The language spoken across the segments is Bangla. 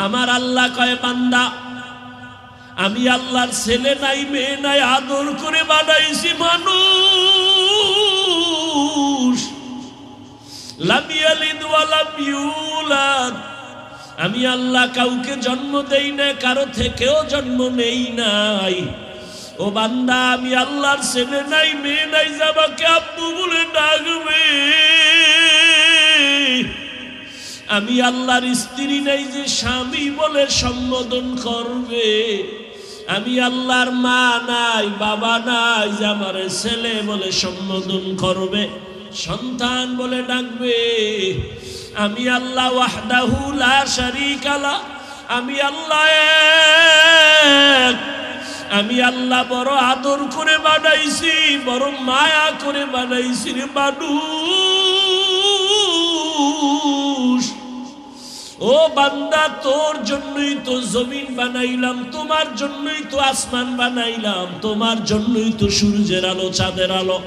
আমার আল্লাহ কয় বান্দা আমি আল্লাহর ছেলে নাই মেয়ে নাই আদর করে বানাইছি মানুষ। লাম ইয়ালিদ ওয়া লাম ইউলাদ, আমি আল্লাহ কাউকে জন্ম দেই না, কারো থেকেও জন্ম নেই নাই। ও বান্দা আমি আল্লাহর ছেলে নাই মেয়ে নাই যে আমাকে আব্বু বলে ডাকবে, আমি আল্লাহর স্ত্রী নাই যে স্বামী বলে সম্বোধন করবে, আমি আল্লাহর মা নাই বাবা নাই যে আমার ছেলে বলে সম্বোধন করবে, সন্তান বলে ডাকবে। আমি আল্লাহ ওয়াহদাহু লা শারীকা লা, আমি আল্লাহ এক, আমি আল্লাহ বড় আদর করে বানাইছি, বড় মায়া করে বানাইছি রে মানুষ। ও বান্দা তোর জন্যই তো জমিন বানাইলাম, তোমার জন্যই তো আসমান বানাইলাম, তোমার জন্যই তো সূর্যের আলো চাঁদের আলো,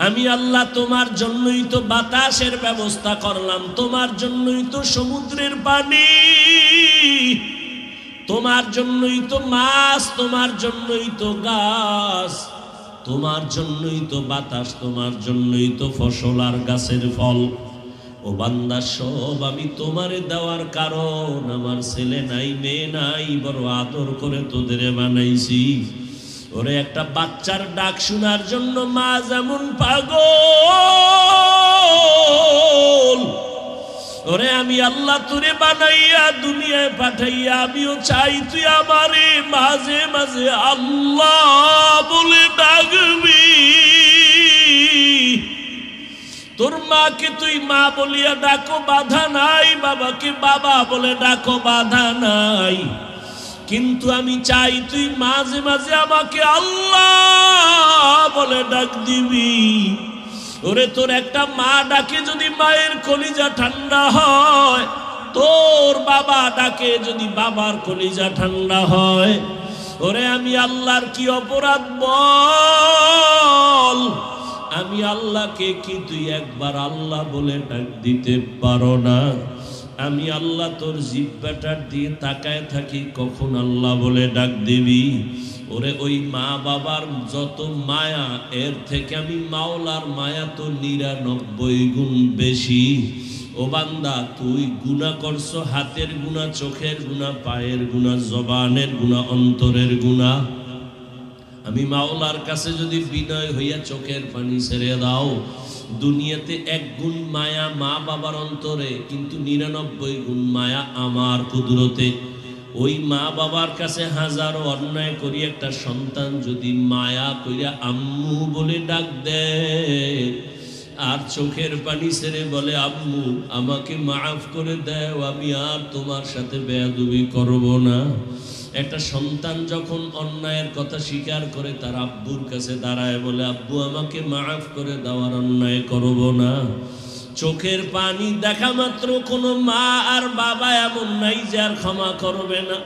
আমি আল্লাহ তোমার জন্যই তো বাতাসের ব্যবস্থা করলাম, তোমার জন্যই তো সমুদ্রের পানি, তোমার জন্যই তো মাছ, তোমার জন্যই তো গাছ, তোমার জন্যই তো বাতাস, তোমার জন্যই তো ফসল আর গাছের ফল। ও বান্দা সব আমি তোমারে দেওয়ার কারণ, আমার ছেলে নাই মেয়ে নাই, বড় আদর করে তোদের বানাইছি। ওরে একটা বাচ্চার ডাক শোনার জন্য মা যেমন পাগল, ওরে আমি আল্লাহ তোরে বানাইয়া দুনিয়ায় পাঠাইয়া আমিও চাই তুই আমারে মাঝে মাঝে আল্লাহ বলে ডাকবি। তোর মাকে তুই মা বলিয়া ডাকো, বাধা নাই, বাবাকে বাবা বলে ডাকো, বাধা নাই, কিন্তু আমি চাই তুই মাঝে মাঝে আমাকে আল্লাহ বলে ডাক দিবি। ওরে তোর একটা মা ডাকে যদি মায়ের কলিজা ঠান্ডা হয়, তোর বাবা ডাকে যদি বাবার কলিজা ঠান্ডা হয়। ওরে আমি আল্লাহর কি অপরাধ বল, আমি আল্লাহকে কি তুই একবার আল্লাহ বলে ডাক দিতে পারো না? আমি আল্লাহ তোর জিহ্বাটার দিয়ে তাকায় থাকি কখন আল্লাহ বলে ডাক দিবি। ওরে ওই মা বাবার যত মায়া, এর থেকে আমি মাওলার মায়া তো 99 গুণ বেশি। ও বান্দা তুই গুনাহ করছো, হাতের গুনাহ, চোখের গুনাহ, পায়ের গুনাহ, জবানের গুনাহ, অন্তরের গুনাহ। আমি মাওলার কাছে যদি বিনয় হইয়া চোখের পানি ছেড়ে দাও, দুনিয়াতে 1 গুণ মায়া মা বাবার অন্তরে, কিন্তু 99 গুণ মায়া আমার কুদরতে। ওই মা বাবার কাছে হাজারো অন্যায় করি একটা সন্তান যদি মায়া কইরা আম্মু বলে ডাক দেয়, আর চোখের পানি ছেড়ে বলে আম্মু আমাকে মাফ করে দাও, আমি আর তোমার সাথে বেয়াদবি করব না। একটা সন্তান যখন অন্যায়ের কথা স্বীকার করে তার আব্বুর কাছে দাঁড়ায় বলে আব্বু আমাকে মাফ করে দেওয়ার অন্যায় করব না। চোখের পানি দেখা মাত্র কোনো মা আর বাবা এমন নাই যে আর ক্ষমা করবে না,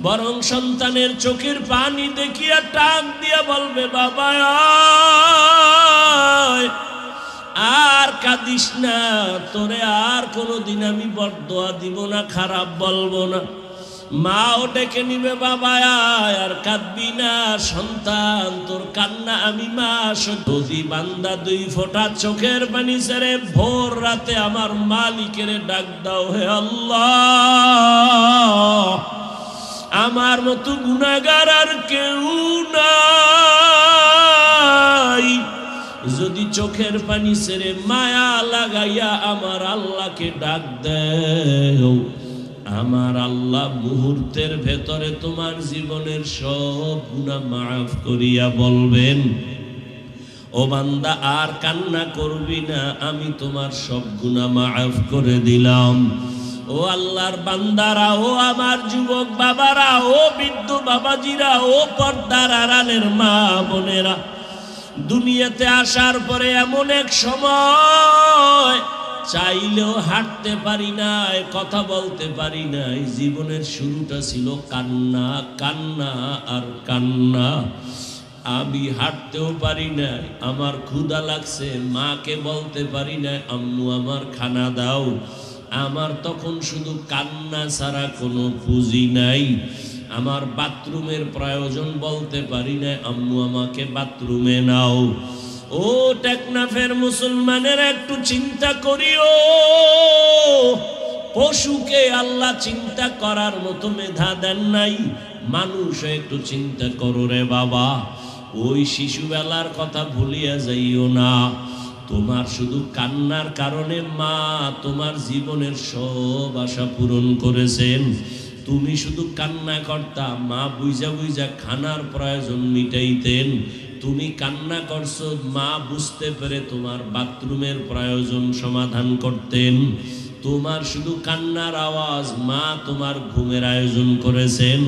বরং সন্তানের চোখের পানি দেখিয়া টাক দিয়া বলবে বাবা আর কাঁদিস না, তোরে আর কোনোদিন আমি বরদোয়া দিব না, খারাপ বলবো না। মাও ডেকে নিবে বাবা আর কাঁদবি না, সন্তান তোর কান্না আমি মা যদি বান্দা 2 ফোঁটা চোখের পানি ছেড়ে ভোর রাতে আমার মালিকের ডাক দাও, হে আল্লাহ আমার মতো গুনাহগার আর কেউ নাই, যদি চোখের পানি ছেড়ে মায়া লাগাইয়া আমার আল্লাহকে ডাক দেও, আমার আল্লাহ মুহূর্তের ভেতরে তোমার জীবনের সব গুনাহ মাফ করিয়া বলবেন ও বান্দা আর কান্না করবি না, আমি তোমার সব গুনাহ মাফ করে দিলাম। ও আল্লাহর বান্দারা, ও আমার যুবক বাবারা, ও বৃদ্ধ বাবাজিরা, ও পর্দার আড়ালের মা বোনেরা, দুনিয়াতে আসার পরে এমন এক সময় চাইলেও হাঁটতে পারি নাই, কথা বলতে পারি নাই। জীবনের শুরুটা ছিল কান্না, কান্না আর কান্না। আমি হাঁটতেও পারি নাই, আমার ক্ষুধা লাগছে, মাকে বলতে পারি নাই আম্মু আমার খানা দাও। আমার তখন শুধু কান্না ছাড়া কোনো পুঁজি নাই। আমার বাথরুমের প্রয়োজন বলতে পারি না, আম্মু আমাকে বাথরুমে নাও। ও টেকনাফের মুসলমানের একটু চিন্তা করিও, পশুকে আল্লাহ চিন্তা করার মতো মেধা দেন নাই, মানুষ একটু চিন্তা করো রে বাবা। ওই শিশুবেলার কথা ভুলিয়া যাইও না। তোমার শুধু কান্নার কারণে মা তোমার জীবনের সব আশা পূরণ করেছেন। তুমি শুধু কান্না করতা, মা বুঝা বুঝা খানার প্রয়োজন মিটাইতেন। তুমি কান্না করছো, মা বুঝতে পেরে তোমার বাথরুমের প্রয়োজন সমাধান করতেন। তোমার শুধু কান্নার আওয়াজ, মা তোমার ঘুমের আয়োজন করেছেন।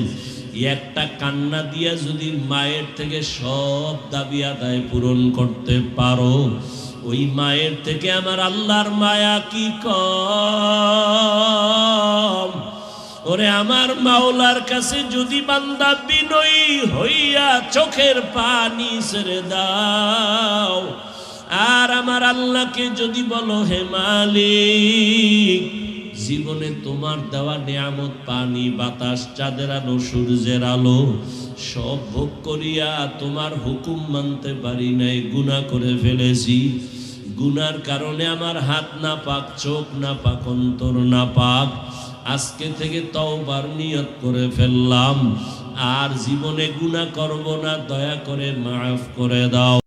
একটা কান্না দিয়া যদি মায়ের থেকে সব দাবি আদায় পূরণ করতে পারো, ওই মায়ের থেকে আমার আল্লাহর মায়া কি কম? ওরে আমার মাওলার কাছে যদি বান্দা বিনয়ী হইয়া চোখের পানি ছেড়ে দাও, আর আমার আল্লাহকে যদি বলো হে মালিক, জীবনে তোমার দেওয়া নিয়ামত পানি, বাতাস, চাঁদের আলো, সূর্যের আলো সব ভোগ করিয়া তোমার হুকুম মানতে পারি নাই, গুনাহ করে ফেলেছি। গুনার কারণে আমার হাত না পাক, চোখ না পাক, অন্তর না পাক। আজকে থেকে তওবার নিয়ত করে ফেললাম, আর জীবনে গুনাহ করব না, দয়া করে মাফ করে দাও।